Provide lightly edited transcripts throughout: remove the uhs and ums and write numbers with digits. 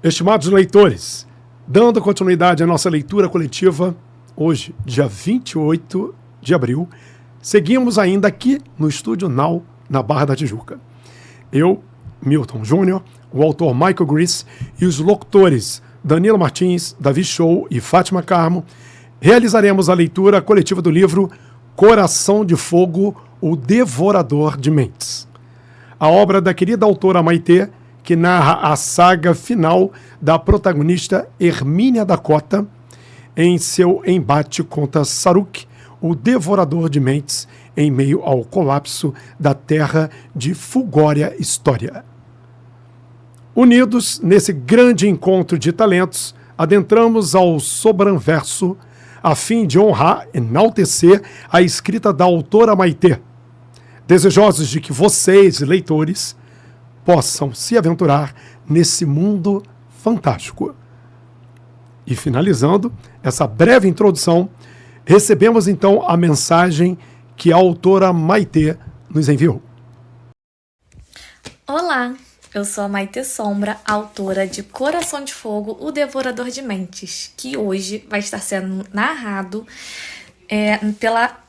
Estimados leitores, dando continuidade à nossa leitura coletiva, hoje, dia 28 de abril, seguimos ainda aqui no Estúdio Now, na Barra da Tijuca. Eu, Milton Júnior, o autor Michael Gris e os locutores Danilo Martins, Davi Show e Fátima Carmo realizaremos a leitura coletiva do livro Coração de Fogo, o Devorador de Mentes. A obra da querida autora Maitê, que narra a saga final da protagonista Hermínia Dakota em seu embate contra Saruk, o Devorador de Mentes, em meio ao colapso da Terra de Fulgória História. Unidos nesse grande encontro de talentos, adentramos ao Sobranverso a fim de honrar, enaltecer a escrita da autora Maitê, desejosos de que vocês, leitores, possam se aventurar nesse mundo fantástico. E finalizando essa breve introdução, recebemos então a mensagem que a autora Maitê nos enviou. Olá, eu sou a Maitê Sombra, autora de Coração de Fogo, o Devorador de Mentes, que hoje vai estar sendo narrado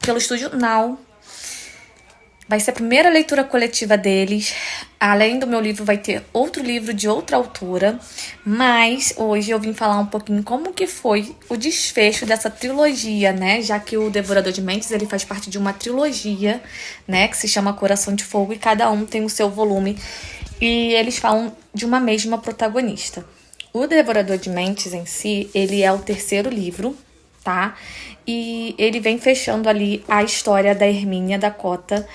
pelo Estúdio Now. Vai ser a primeira leitura coletiva deles. Além do meu livro, vai ter outro livro de outra autora. Mas hoje eu vim falar um pouquinho como que foi o desfecho dessa trilogia, né? Já que o Devorador de Mentes, ele faz parte de uma trilogia, né? Que se chama Coração de Fogo e cada um tem o seu volume. E eles falam de uma mesma protagonista. O Devorador de Mentes em si, ele é o terceiro livro, tá? E ele vem fechando ali a história da Hermínia Dakota,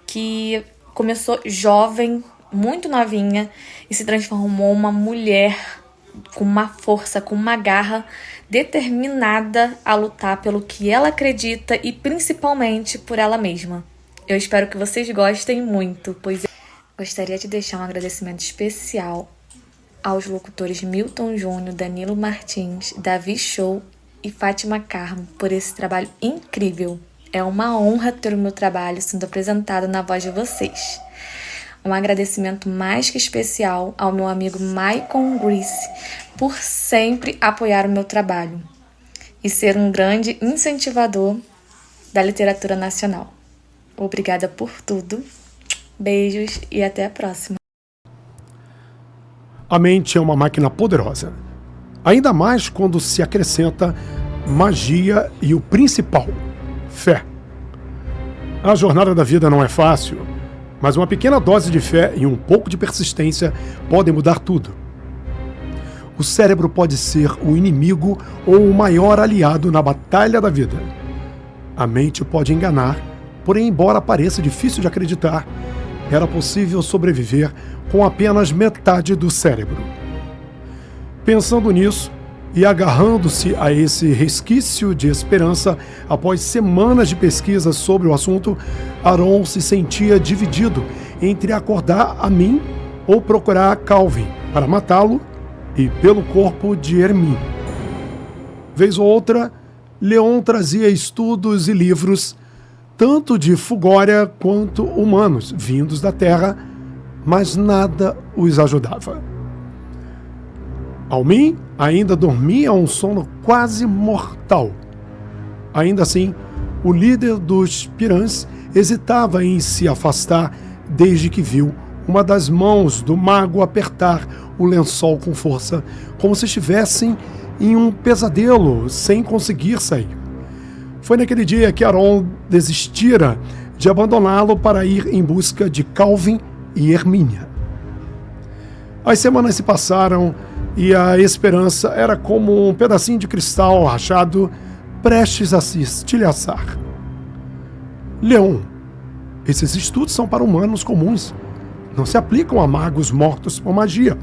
que começou jovem, muito novinha, e se transformou uma mulher com uma força, com uma garra, determinada a lutar pelo que ela acredita e principalmente por ela mesma. Eu espero que vocês gostem muito, pois eu gostaria de deixar um agradecimento especial aos locutores Milton Júnior, Danilo Martins, Davi Show e Fátima Carmo por esse trabalho incrível. É uma honra ter o meu trabalho sendo apresentado na voz de vocês. Um agradecimento mais que especial ao meu amigo Michael Gris por sempre apoiar o meu trabalho e ser um grande incentivador da literatura nacional. Obrigada por tudo. Beijos e até a próxima. A mente é uma máquina poderosa, ainda mais quando se acrescenta magia e o principal, fé. A jornada da vida não é fácil, mas uma pequena dose de fé e um pouco de persistência podem mudar tudo. O cérebro pode ser o inimigo ou o maior aliado na batalha da vida. A mente pode enganar, porém, embora pareça difícil de acreditar, era possível sobreviver com apenas metade do cérebro. Pensando nisso, e agarrando-se a esse resquício de esperança, após semanas de pesquisa sobre o assunto, Aaron se sentia dividido entre acordar a mim ou procurar Calvin para matá-lo e pelo corpo de Hermínia. Vez ou outra, Leon trazia estudos e livros, tanto de Fulgória quanto humanos, vindos da Terra, mas nada os ajudava. Almin ainda dormia um sono quase mortal. Ainda assim, o líder dos Pirãs hesitava em se afastar desde que viu uma das mãos do mago apertar o lençol com força, como se estivessem em um pesadelo sem conseguir sair. Foi naquele dia que Aaron desistira de abandoná-lo para ir em busca de Calvin e Hermínia. As semanas se passaram e a esperança era como um pedacinho de cristal rachado prestes a se estilhaçar. Leon, esses estudos são para humanos comuns. Não se aplicam a magos mortos por magia.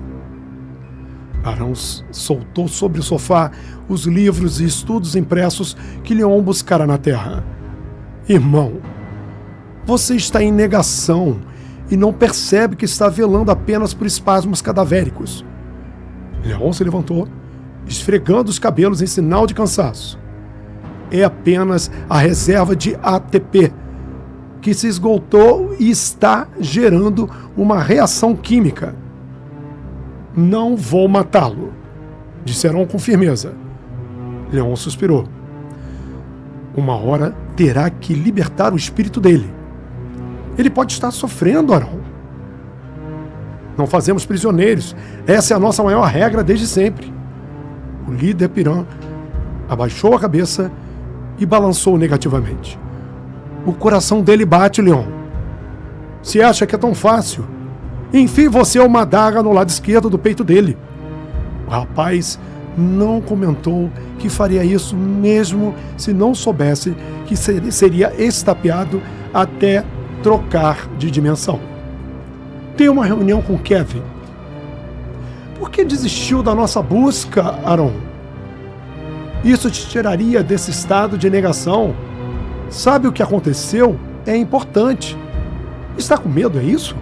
Aaron soltou sobre o sofá os livros e estudos impressos que Leon buscara na Terra. Irmão, você está em negação e não percebe que está velando apenas por espasmos cadavéricos. Leon se levantou, esfregando os cabelos em sinal de cansaço. É apenas a reserva de ATP, que se esgotou e está gerando uma reação química. Não vou matá-lo, disse Arão com firmeza. Leon suspirou. Uma hora terá que libertar o espírito dele. Ele pode estar sofrendo, Arão. Não fazemos prisioneiros. Essa é a nossa maior regra desde sempre. O líder Pirã abaixou a cabeça e balançou negativamente. O coração dele bate, Leon. Se acha que é tão fácil, enfie você uma adaga no lado esquerdo do peito dele. O rapaz não comentou que faria isso mesmo se não soubesse que seria estapeado até trocar de dimensão. Tem uma reunião com Kevin. Por que desistiu da nossa busca, Arão? Isso te tiraria desse estado de negação. Sabe o que aconteceu? É importante. Está com medo, é isso?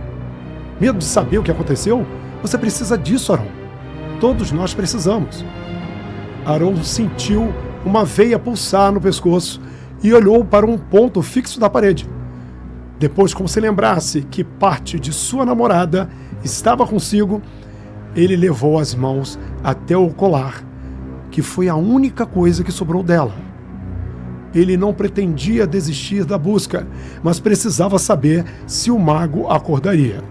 Medo de saber o que aconteceu? Você precisa disso, Arão. Todos nós precisamos. Arão sentiu uma veia pulsar no pescoço e olhou para um ponto fixo da parede. Depois, como se lembrasse que parte de sua namorada estava consigo, ele levou as mãos até o colar, que foi a única coisa que sobrou dela. Ele não pretendia desistir da busca, mas precisava saber se o mago acordaria.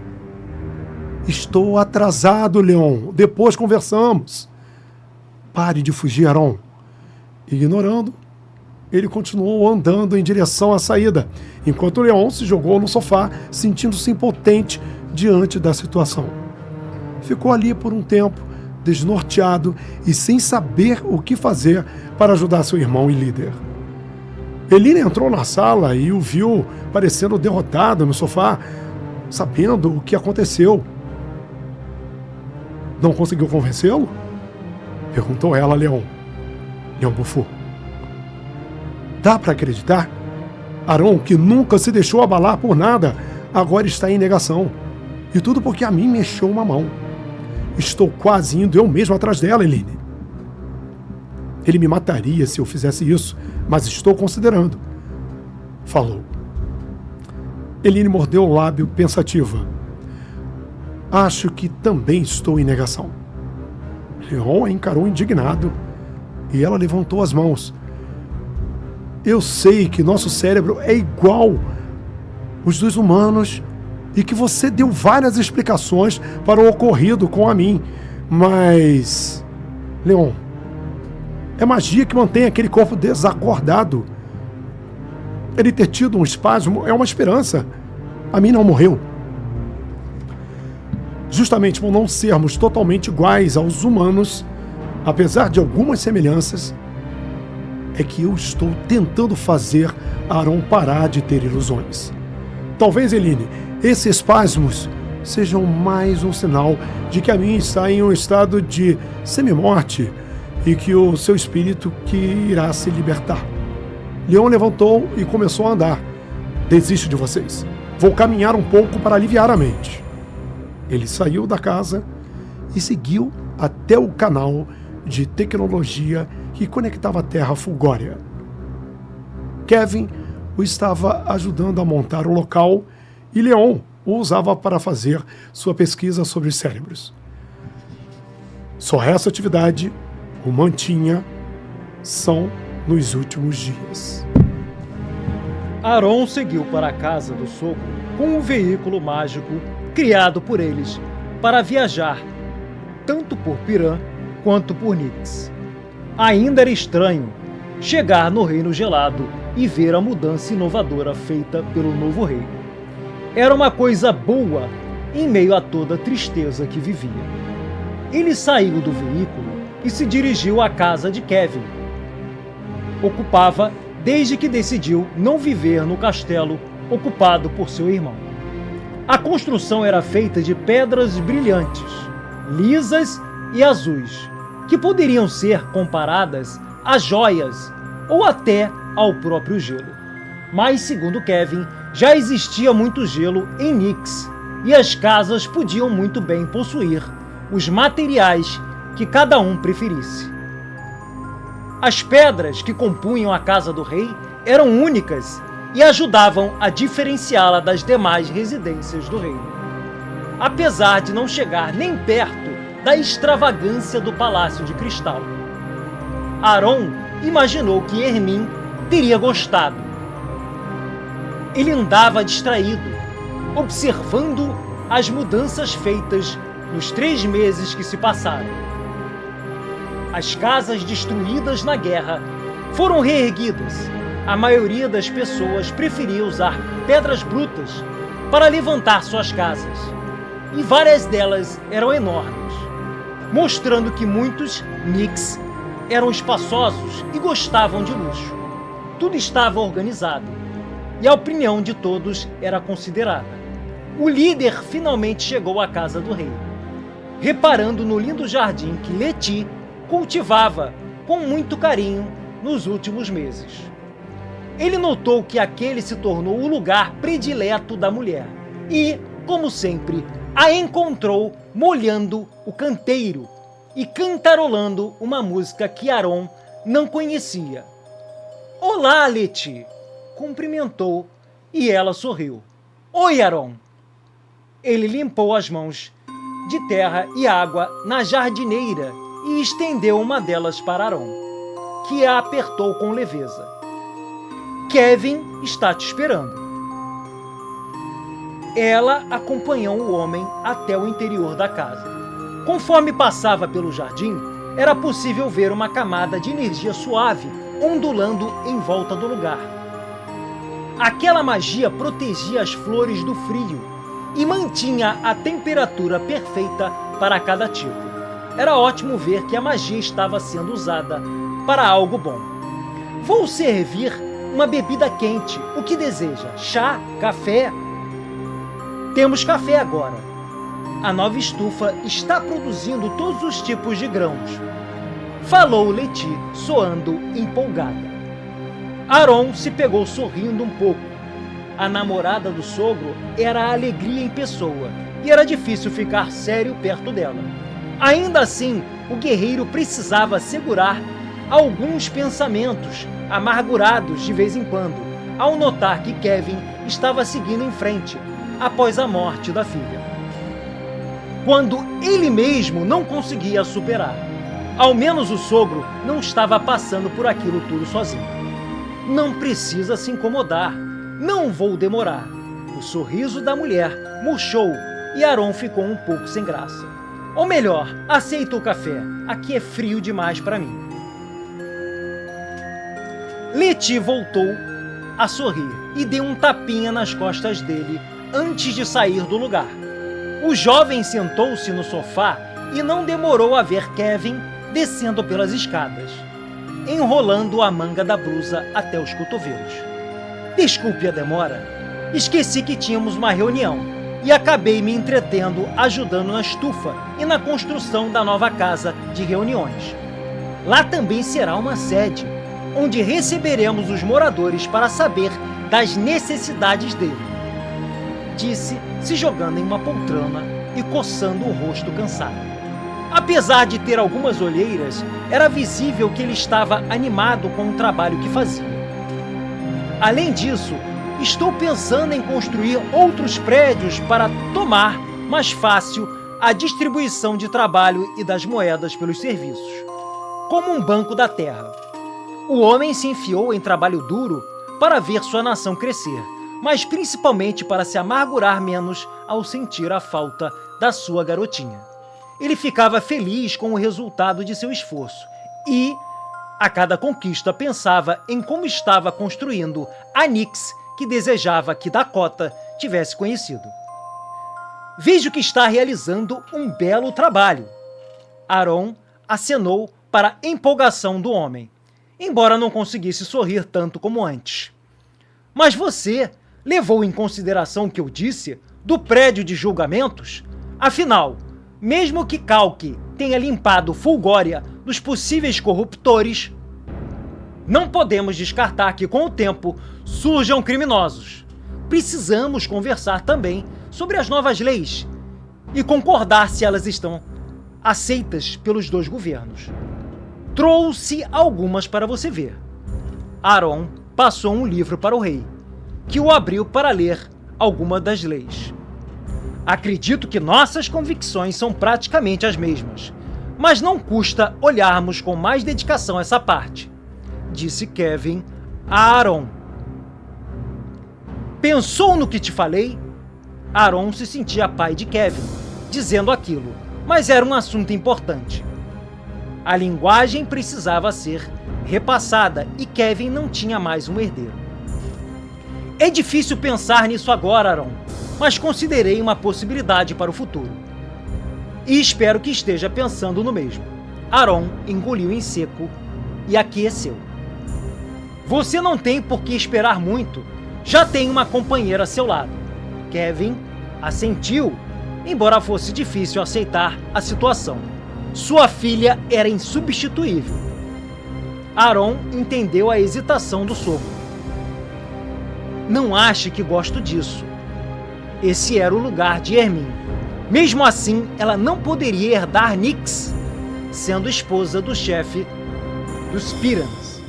Estou atrasado, Leon. Depois conversamos. Pare de fugir, Arão. Ignorando, ele continuou andando em direção à saída, enquanto Leon se jogou no sofá, sentindo-se impotente diante da situação. Ficou ali por um tempo, desnorteado e sem saber o que fazer para ajudar seu irmão e líder. Eline entrou na sala e o viu parecendo derrotado no sofá, sabendo o que aconteceu. Não conseguiu convencê-lo? Perguntou ela a Leon. Leon bufou. Dá para acreditar? Arão, que nunca se deixou abalar por nada, agora está em negação. E tudo porque a mim mexeu uma mão. Estou quase indo eu mesmo atrás dela, Eline. Ele me mataria se eu fizesse isso, mas estou considerando. Falou. Eline mordeu o lábio pensativa. Acho que também estou em negação. Leon a encarou indignado e ela levantou as mãos. Eu sei que nosso cérebro é igual os dos humanos e que você deu várias explicações para o ocorrido com a mim, mas... Leon, é magia que mantém aquele corpo desacordado. Ele ter tido um espasmo é uma esperança. A mim não morreu. Justamente por não sermos totalmente iguais aos humanos, apesar de algumas semelhanças, é que eu estou tentando fazer Arão parar de ter ilusões. Talvez, Eline, esses espasmos sejam mais um sinal de que a minha está em um estado de semi-morte e que o seu espírito que irá se libertar. Leon levantou e começou a andar. Desisto de vocês. Vou caminhar um pouco para aliviar a mente. Ele saiu da casa e seguiu até o canal de tecnologia que conectava a Terra Fulgória. Kevin o estava ajudando a montar o local e Leon o usava para fazer sua pesquisa sobre os cérebros. Só essa atividade o mantinha são nos últimos dias. Arão seguiu para a casa do sogro com um veículo mágico criado por eles para viajar tanto por Pirã quanto por Nix. Ainda era estranho chegar no Reino Gelado e ver a mudança inovadora feita pelo novo rei. Era uma coisa boa em meio a toda a tristeza que vivia. Ele saiu do veículo e se dirigiu à casa de Kevin. Ocupava desde que decidiu não viver no castelo ocupado por seu irmão. A construção era feita de pedras brilhantes, lisas e azuis, que poderiam ser comparadas a joias ou até ao próprio gelo. Mas, segundo Kevin, já existia muito gelo em Nix e as casas podiam muito bem possuir os materiais que cada um preferisse. As pedras que compunham a casa do rei eram únicas e ajudavam a diferenciá-la das demais residências do reino. Apesar de não chegar nem perto da extravagância do Palácio de Cristal. Aron imaginou que Hermine teria gostado. Ele andava distraído, observando as mudanças feitas nos 3 meses que se passaram. As casas destruídas na guerra foram reerguidas. A maioria das pessoas preferia usar pedras brutas para levantar suas casas, e várias delas eram enormes, mostrando que muitos Knicks eram espaçosos e gostavam de luxo. Tudo estava organizado, e a opinião de todos era considerada. O líder finalmente chegou à casa do rei, reparando no lindo jardim que Letty cultivava com muito carinho nos últimos meses. Ele notou que aquele se tornou o lugar predileto da mulher e, como sempre, a encontrou molhando o canteiro e cantarolando uma música que Aron não conhecia. "Olá, Letty!" cumprimentou e ela sorriu. "Oi, Aron!" Ele limpou as mãos de terra e água na jardineira e estendeu uma delas para Aron, que a apertou com leveza. "Kevin está te esperando." Ela acompanhou o homem até o interior da casa. Conforme passava pelo jardim, era possível ver uma camada de energia suave ondulando em volta do lugar. Aquela magia protegia as flores do frio e mantinha a temperatura perfeita para cada tipo. Era ótimo ver que a magia estava sendo usada para algo bom. "Vou servir uma bebida quente. O que deseja? Chá? Café?" "Temos café agora. A nova estufa está produzindo todos os tipos de grãos", falou Letty, soando empolgada. Aron se pegou sorrindo um pouco. A namorada do sogro era a alegria em pessoa, e era difícil ficar sério perto dela. Ainda assim, o guerreiro precisava segurar alguns pensamentos amargurados de vez em quando, ao notar que Kevin estava seguindo em frente após a morte da filha, quando ele mesmo não conseguia superar. Ao menos o sogro não estava passando por aquilo tudo sozinho. "Não precisa se incomodar. Não vou demorar." O sorriso da mulher murchou e Aron ficou um pouco sem graça. "Ou melhor, aceita o café. Aqui é frio demais para mim." Letty voltou a sorrir e deu um tapinha nas costas dele antes de sair do lugar. O jovem sentou-se no sofá e não demorou a ver Kevin descendo pelas escadas, enrolando a manga da blusa até os cotovelos. "Desculpe a demora. Esqueci que tínhamos uma reunião e acabei me entretendo ajudando na estufa e na construção da nova casa de reuniões. Lá também será uma sede, onde receberemos os moradores para saber das necessidades dele", disse, se jogando em uma poltrona e coçando o rosto cansado. Apesar de ter algumas olheiras, era visível que ele estava animado com o trabalho que fazia. "Além disso, estou pensando em construir outros prédios para tomar mais fácil a distribuição de trabalho e das moedas pelos serviços, como um banco da terra." O homem se enfiou em trabalho duro para ver sua nação crescer, mas principalmente para se amargurar menos ao sentir a falta da sua garotinha. Ele ficava feliz com o resultado de seu esforço e, a cada conquista, pensava em como estava construindo a Nyx que desejava que Dakota tivesse conhecido. "Vejo que está realizando um belo trabalho." Aron acenou para a empolgação do homem, embora não conseguisse sorrir tanto como antes. "Mas você levou em consideração o que eu disse do prédio de julgamentos? Afinal, mesmo que Kalki tenha limpado Fulgória dos possíveis corruptores, não podemos descartar que, com o tempo, surjam criminosos. Precisamos conversar também sobre as novas leis e concordar se elas estão aceitas pelos 2 governos. Trouxe algumas para você ver." Aron passou um livro para o rei, que o abriu para ler alguma das leis. Acredito que nossas convicções são praticamente as mesmas, mas não custa olharmos com mais dedicação essa parte, disse Kevin a Aaron. Pensou no que te falei? Aaron se sentia pai de Kevin, dizendo aquilo, mas era um assunto importante. A linguagem precisava ser repassada e Kevin não tinha mais um herdeiro. É difícil pensar nisso agora, Aaron, mas considerei uma possibilidade para o futuro. E espero que esteja pensando no mesmo. Aaron engoliu em seco e aqueceu. Você não tem por que esperar muito. Já tem uma companheira a seu lado. Kevin assentiu, embora fosse difícil aceitar a situação. Sua filha era insubstituível. Aaron entendeu a hesitação do sogro. Não ache que gosto disso. Esse era o lugar de Hermine. Mesmo assim, ela não poderia herdar Nyx, sendo esposa do chefe dos Pyrans.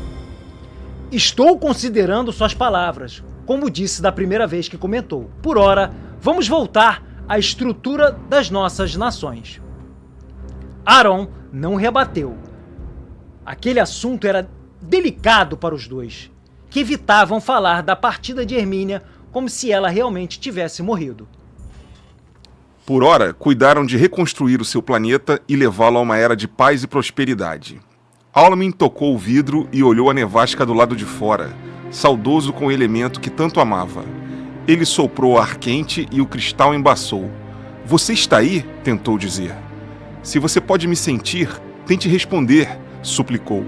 Estou considerando suas palavras, como disse da primeira vez que comentou. Por ora, vamos voltar à estrutura das nossas nações. Aaron não rebateu. Aquele assunto era delicado para os dois, que evitavam falar da partida de Hermínia como se ela realmente tivesse morrido. Por ora, cuidaram de reconstruir o seu planeta e levá-lo a uma era de paz e prosperidade. Almin tocou o vidro e olhou a nevasca do lado de fora, saudoso com o elemento que tanto amava. Ele soprou ar quente e o cristal embaçou. Você está aí? Tentou dizer. Se você pode me sentir, tente responder, suplicou.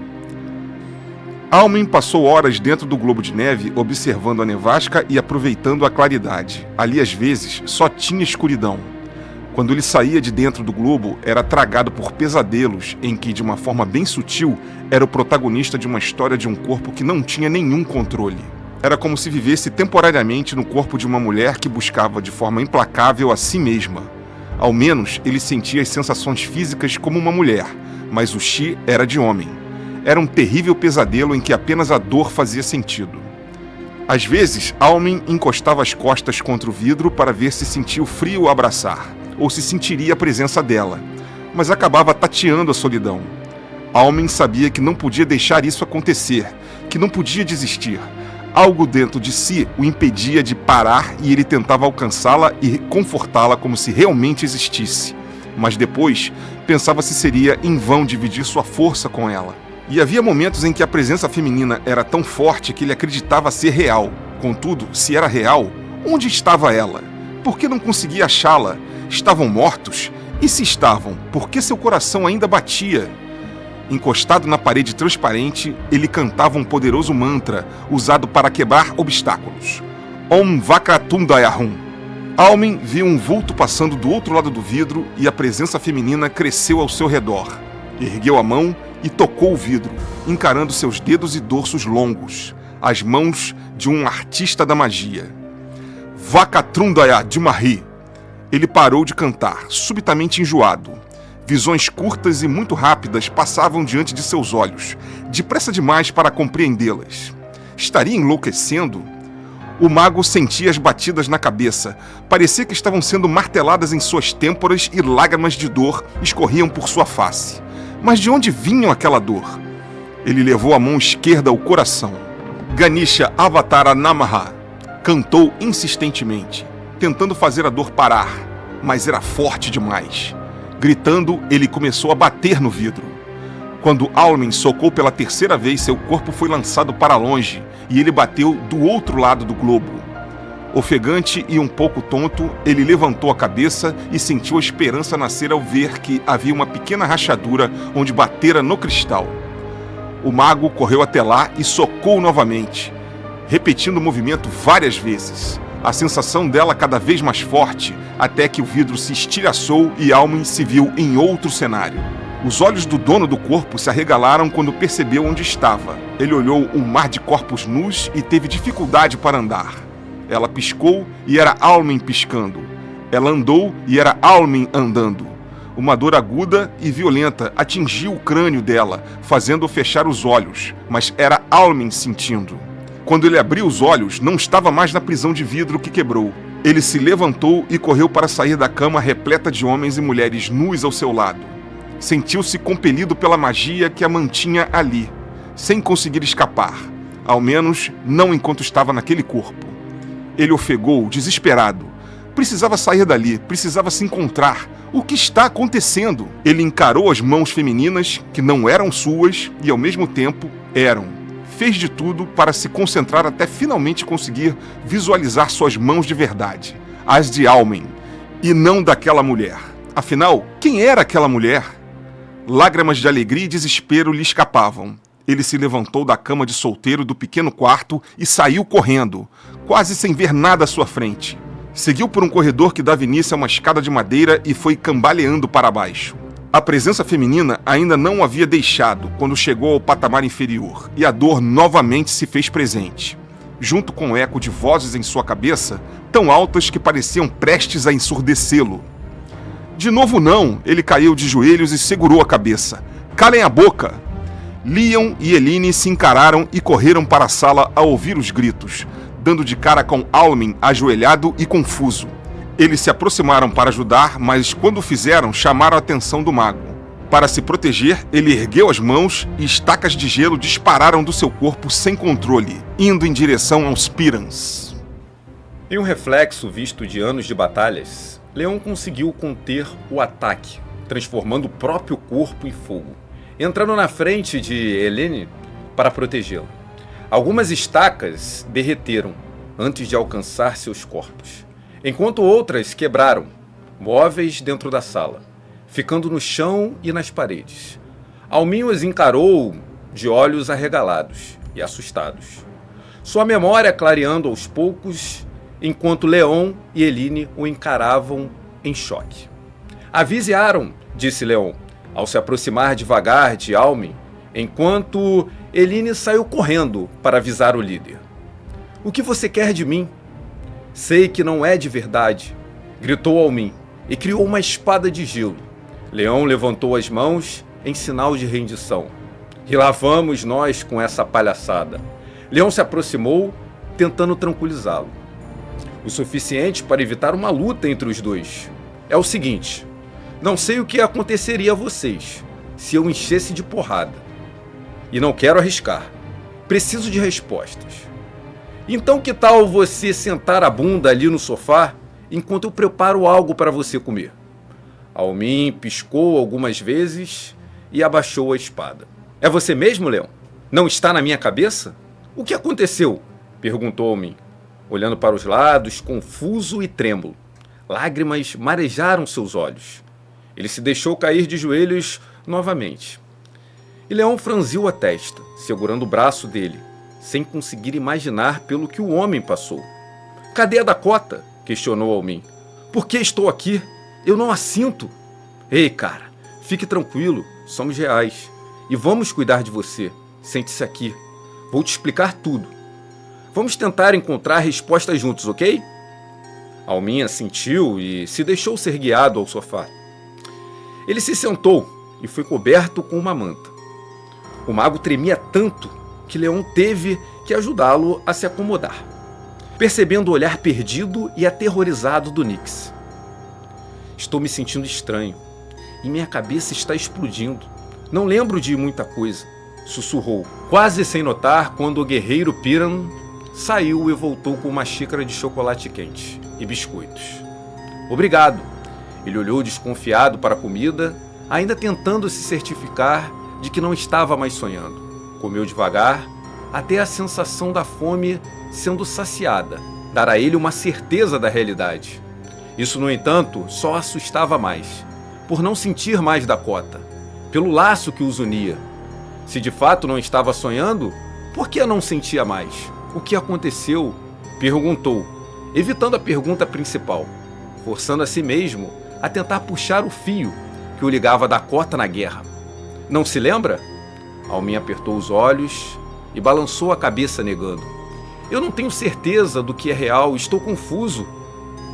Almin passou horas dentro do globo de neve, observando a nevasca e aproveitando a claridade. Ali, às vezes, só tinha escuridão. Quando ele saía de dentro do globo, era tragado por pesadelos em que, de uma forma bem sutil, era o protagonista de uma história de um corpo que não tinha nenhum controle. Era como se vivesse temporariamente no corpo de uma mulher que buscava de forma implacável a si mesma. Ao menos, ele sentia as sensações físicas como uma mulher, mas o chi era de homem. Era um terrível pesadelo em que apenas a dor fazia sentido. Às vezes, Almin encostava as costas contra o vidro para ver se sentia o frio o abraçar, ou se sentiria a presença dela, mas acabava tateando a solidão. Almin sabia que não podia deixar isso acontecer, que não podia desistir. Algo dentro de si o impedia de parar e ele tentava alcançá-la e confortá-la como se realmente existisse. Mas depois, pensava se seria em vão dividir sua força com ela. E havia momentos em que a presença feminina era tão forte que ele acreditava ser real. Contudo, se era real, onde estava ela? Por que não conseguia achá-la? Estavam mortos? E se estavam, por que seu coração ainda batia? Encostado na parede transparente, ele cantava um poderoso mantra usado para quebrar obstáculos. Om Vakratundayahum. Almin viu um vulto passando do outro lado do vidro e a presença feminina cresceu ao seu redor. Ergueu a mão e tocou o vidro, encarando seus dedos e dorsos longos, as mãos de um artista da magia. Vakatrundaya Dimahi. Ele parou de cantar, subitamente enjoado. Visões curtas e muito rápidas passavam diante de seus olhos, depressa demais para compreendê-las. Estaria enlouquecendo? O mago sentia as batidas na cabeça. Parecia que estavam sendo marteladas em suas têmporas e lágrimas de dor escorriam por sua face. Mas de onde vinha aquela dor? Ele levou a mão esquerda ao coração. Ganesha Avatara Namaha cantou insistentemente, tentando fazer a dor parar, mas era forte demais. Gritando, ele começou a bater no vidro. Quando Almin socou pela terceira vez, seu corpo foi lançado para longe e ele bateu do outro lado do globo. Ofegante e um pouco tonto, ele levantou a cabeça e sentiu a esperança nascer ao ver que havia uma pequena rachadura onde batera no cristal. O mago correu até lá e socou novamente, repetindo o movimento várias vezes. A sensação dela cada vez mais forte, até que o vidro se estilhaçou e Almin se viu em outro cenário. Os olhos do dono do corpo se arregalaram quando percebeu onde estava. Ele olhou um mar de corpos nus e teve dificuldade para andar. Ela piscou e era Almin piscando. Ela andou e era Almin andando. Uma dor aguda e violenta atingiu o crânio dela, fazendo-o fechar os olhos, mas era Almin sentindo. Quando ele abriu os olhos, não estava mais na prisão de vidro que quebrou. Ele se levantou e correu para sair da cama repleta de homens e mulheres nus ao seu lado. Sentiu-se compelido pela magia que a mantinha ali, sem conseguir escapar, ao menos não enquanto estava naquele corpo. Ele ofegou, desesperado. Precisava sair dali, precisava se encontrar. O que está acontecendo? Ele encarou as mãos femininas, que não eram suas e ao mesmo tempo eram. Fez de tudo para se concentrar até finalmente conseguir visualizar suas mãos de verdade, as de Almen, e não daquela mulher. Afinal, quem era aquela mulher? Lágrimas de alegria e desespero lhe escapavam. Ele se levantou da cama de solteiro do pequeno quarto e saiu correndo, quase sem ver nada à sua frente. Seguiu por um corredor que dava início a uma escada de madeira e foi cambaleando para baixo. A presença feminina ainda não o havia deixado quando chegou ao patamar inferior, e a dor novamente se fez presente, junto com o eco de vozes em sua cabeça, tão altas que pareciam prestes a ensurdecê-lo. De novo não, ele caiu de joelhos e segurou a cabeça. Calem a boca! Leon e Eline se encararam e correram para a sala a ouvir os gritos, dando de cara com Almen ajoelhado e confuso. Eles se aproximaram para ajudar, mas quando o fizeram, chamaram a atenção do mago. Para se proteger, ele ergueu as mãos e estacas de gelo dispararam do seu corpo sem controle, indo em direção aos Pirans. Em um reflexo visto de anos de batalhas, Leon conseguiu conter o ataque, transformando o próprio corpo em fogo, entrando na frente de Eline para protegê-la. Algumas estacas derreteram antes de alcançar seus corpos, enquanto outras quebraram, móveis dentro da sala, ficando no chão e nas paredes. Almin os encarou de olhos arregalados e assustados, sua memória clareando aos poucos, enquanto Leon e Eline o encaravam em choque. Avise Aaron, disse Leon, ao se aproximar devagar de Almin, enquanto Eline saiu correndo para avisar o líder. O que você quer de mim? Sei que não é de verdade, gritou Almin e criou uma espada de gelo. Leon levantou as mãos em sinal de rendição. E lá vamos nós com essa palhaçada. Leon se aproximou, tentando tranquilizá-lo. O suficiente para evitar uma luta entre os dois. É o seguinte, não sei o que aconteceria a vocês se eu enchesse de porrada. E não quero arriscar. Preciso de respostas. Então que tal você sentar a bunda ali no sofá enquanto eu preparo algo para você comer? Almin piscou algumas vezes e abaixou a espada. É você mesmo, Leon? Não está na minha cabeça? O que aconteceu? Perguntou Almin, olhando para os lados, confuso e trêmulo. Lágrimas marejaram seus olhos. Ele se deixou cair de joelhos novamente. E Leon franziu a testa, segurando o braço dele, sem conseguir imaginar pelo que o homem passou. Cadê a Dakota? Questionou Almin. Por que estou aqui? Eu não a sinto. Ei, cara, fique tranquilo, somos reais. E vamos cuidar de você. Sente-se aqui. Vou te explicar tudo. Vamos tentar encontrar respostas juntos, ok? Almin assentiu e se deixou ser guiado ao sofá. Ele se sentou e foi coberto com uma manta. O mago tremia tanto que Leon teve que ajudá-lo a se acomodar, percebendo o olhar perdido e aterrorizado do Nix. Estou me sentindo estranho e minha cabeça está explodindo. Não lembro de muita coisa, sussurrou, quase sem notar quando o guerreiro Piran saiu e voltou com uma xícara de chocolate quente e biscoitos. Obrigado. Ele olhou desconfiado para a comida, ainda tentando se certificar de que não estava mais sonhando. Comeu devagar, até a sensação da fome sendo saciada dar a ele uma certeza da realidade. Isso, no entanto, só assustava mais, por não sentir mais Dakota, pelo laço que os unia. Se de fato não estava sonhando, por que não sentia mais? O que aconteceu? Perguntou, evitando a pergunta principal, forçando a si mesmo a tentar puxar o fio que o ligava a Dakota na guerra. Não se lembra? Almin apertou os olhos e balançou a cabeça negando. Eu não tenho certeza do que é real, estou confuso.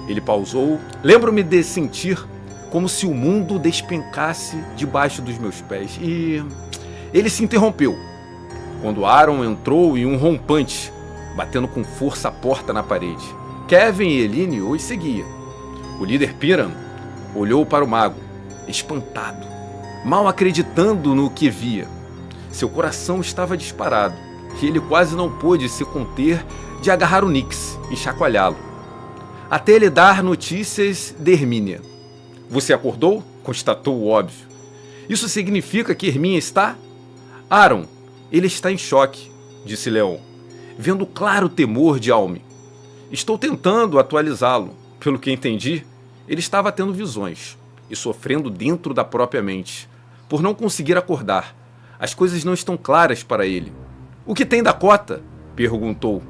Ele pausou. Lembro-me de sentir como se o mundo despencasse debaixo dos meus pés. E ele se interrompeu quando Aaron entrou em um rompante, batendo com força a porta na parede. Kevin e Eline os seguiam. O líder Piran olhou para o mago, espantado, mal acreditando no que via. Seu coração estava disparado e ele quase não pôde se conter de agarrar o Nix e chacoalhá-lo, até ele dar notícias de Hermínia. Você acordou? Constatou o óbvio. Isso significa que Hermínia está... Aaron, ele está em choque, disse Leon, vendo claro o temor de Alme. Estou tentando atualizá-lo. Pelo que entendi, ele estava tendo visões e sofrendo dentro da própria mente, por não conseguir acordar. As coisas não estão claras para ele. O que tem Dakota? Perguntou.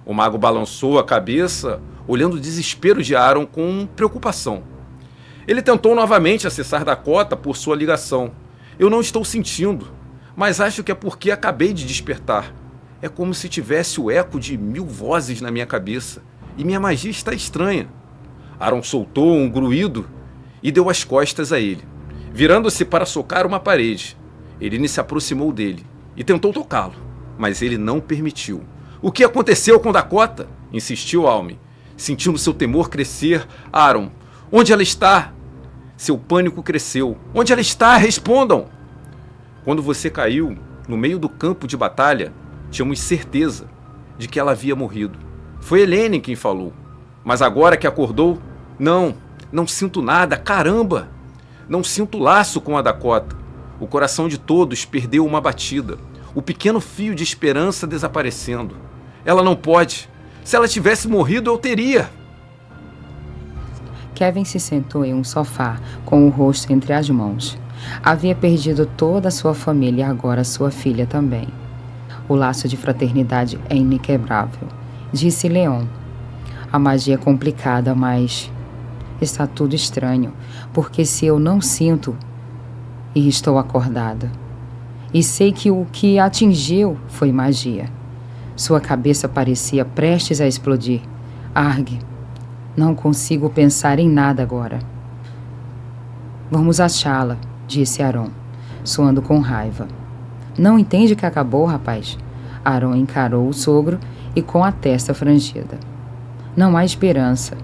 O mago balançou a cabeça, olhando o desespero de Aaron com preocupação. Ele tentou novamente acessar Dakota por sua ligação. Eu não estou sentindo, mas acho que é porque acabei de despertar. É como se tivesse o eco de 1000 vozes na minha cabeça, e minha magia está estranha. Aaron soltou um gruído e deu as costas a ele, virando-se para socar uma parede. Eline se aproximou dele e tentou tocá-lo, mas ele não permitiu. O que aconteceu com Dakota? Insistiu Alme, sentindo seu temor crescer. Aaron, onde ela está? Seu pânico cresceu. Onde ela está? Respondam! Quando você caiu no meio do campo de batalha, tínhamos certeza de que ela havia morrido. Foi Helene quem falou. Mas agora que acordou, não sinto nada, caramba! Não sinto laço com a Dakota. O coração de todos perdeu uma batida. O pequeno fio de esperança desaparecendo. Ela não pode. Se ela tivesse morrido, eu teria. Kevin se sentou em um sofá, com o rosto entre as mãos. Havia perdido toda a sua família e agora sua filha também. O laço de fraternidade é inquebrável, disse Leon. A magia é complicada, mas está tudo estranho, porque se eu não sinto e estou acordada, e sei que o que a atingiu foi magia. Sua cabeça parecia prestes a explodir. Arg, não consigo pensar em nada agora. Vamos achá-la, disse Aaron, soando com raiva. Não entende que acabou, rapaz? Aaron encarou o sogro e com a testa frangida. Não há esperança,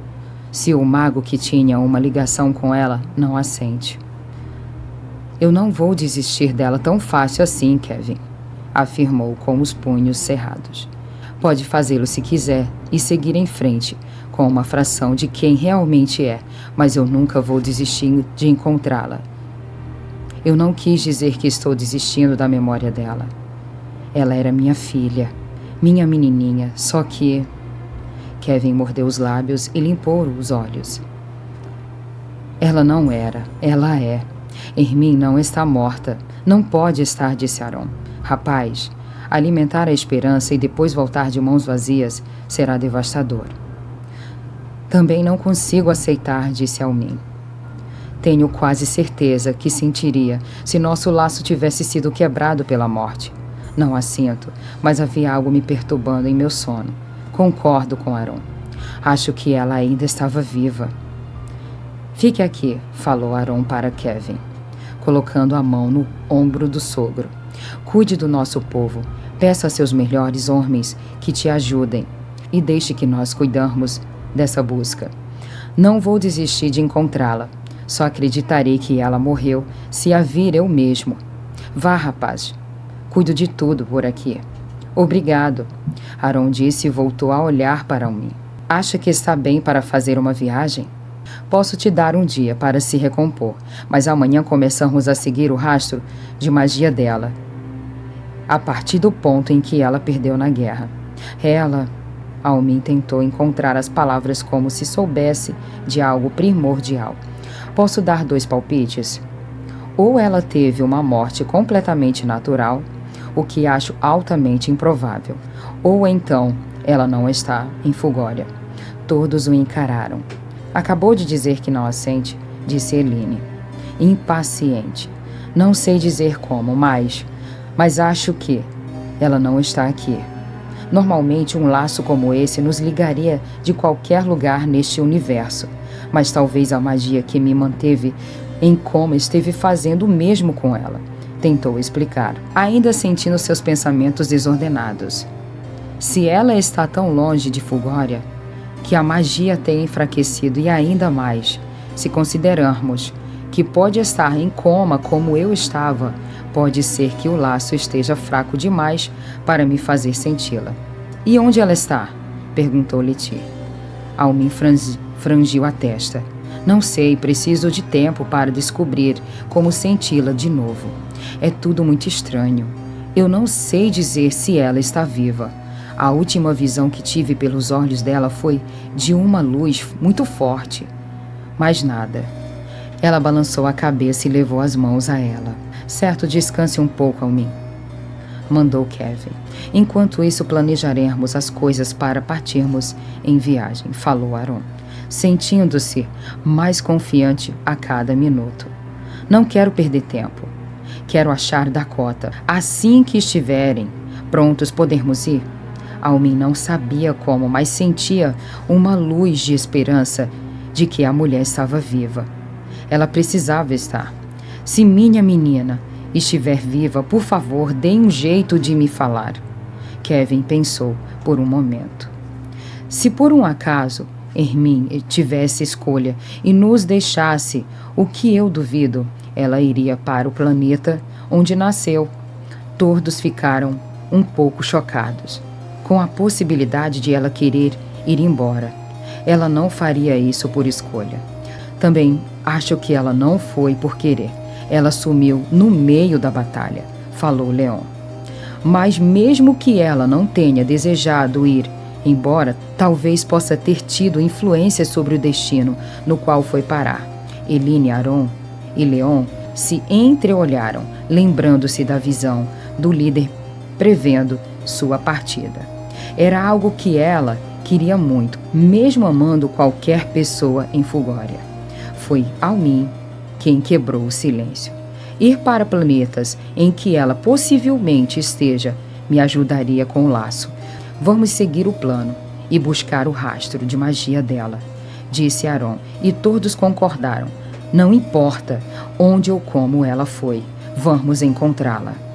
se o mago que tinha uma ligação com ela não a sente. Eu não vou desistir dela tão fácil assim, Kevin, afirmou com os punhos cerrados. Pode fazê-lo se quiser e seguir em frente, com uma fração de quem realmente é, mas eu nunca vou desistir de encontrá-la. Eu não quis dizer que estou desistindo da memória dela. Ela era minha filha, minha menininha, só que... Kevin mordeu os lábios e limpou os olhos. Ela não era, ela é. Hermine não está morta. Não pode estar, disse Aaron. Rapaz, alimentar a esperança e depois voltar de mãos vazias será devastador. Também não consigo aceitar, disse Almin. Tenho quase certeza que sentiria se nosso laço tivesse sido quebrado pela morte. Não a sinto, mas havia algo me perturbando em meu sono. Concordo com Aaron. Acho que ela ainda estava viva. Fique aqui, falou Aaron para Kevin, colocando a mão no ombro do sogro. Cuide do nosso povo. Peça a seus melhores homens que te ajudem e deixe que nós cuidamos dessa busca. Não vou desistir de encontrá-la. Só acreditarei que ela morreu se a vir eu mesmo. Vá, rapaz. Cuido de tudo por aqui. Obrigado, Aaron disse e voltou a olhar para mim. Acha que está bem para fazer uma viagem? Posso te dar um dia para se recompor, mas amanhã começamos a seguir o rastro de magia dela, a partir do ponto em que ela perdeu na guerra. Almin tentou encontrar as palavras como se soubesse de algo primordial. Posso dar 2 palpites? Ou ela teve uma morte completamente natural, o que acho altamente improvável, ou então ela não está em Fulgória. Todos o encararam. Acabou de dizer que não a sente, disse Eline, impaciente. Não sei dizer como, mas acho que ela não está aqui. Normalmente um laço como esse nos ligaria de qualquer lugar neste universo, mas talvez a magia que me manteve em coma esteve fazendo o mesmo com ela. Tentou explicar, ainda sentindo seus pensamentos desordenados. Se ela está tão longe de Fulgória, que a magia tenha enfraquecido e ainda mais, se considerarmos que pode estar em coma como eu estava, pode ser que o laço esteja fraco demais para me fazer senti-la. E onde ela está? Perguntou Letty. Almin frangiu a testa. Não sei, preciso de tempo para descobrir como senti-la de novo. É tudo muito estranho. Eu não sei dizer se ela está viva. A última visão que tive pelos olhos dela foi de uma luz muito forte. Mais nada. Ela balançou a cabeça e levou as mãos a ela. Certo, descanse um pouco, Almin, mandou Kevin. Enquanto isso, planejaremos as coisas para partirmos em viagem, falou Aaron, sentindo-se mais confiante a cada minuto. Não quero perder tempo. Quero achar Dakota. Assim que estiverem prontos, podemos ir? Almin não sabia como, mas sentia uma luz de esperança de que a mulher estava viva. Ela precisava estar. Se minha menina estiver viva, por favor, dê um jeito de me falar. Kevin pensou por um momento. Se por um acaso Hermine tivesse escolha e nos deixasse, o que eu duvido, ela iria para o planeta onde nasceu. Todos ficaram um pouco chocados com a possibilidade de ela querer ir embora. Ela não faria isso por escolha. Também acho que ela não foi por querer. Ela sumiu no meio da batalha, falou Leon. Mas mesmo que ela não tenha desejado ir embora, talvez possa ter tido influência sobre o destino no qual foi parar. Eline, Aaron e Leon se entreolharam, lembrando-se da visão do líder prevendo sua partida. Era algo que ela queria muito, mesmo amando qualquer pessoa em Fulgória. Foi Almin quem quebrou o silêncio. Ir para planetas em que ela possivelmente esteja me ajudaria com o laço. Vamos seguir o plano e buscar o rastro de magia dela, disse Aaron, e todos concordaram. Não importa onde ou como ela foi, vamos encontrá-la.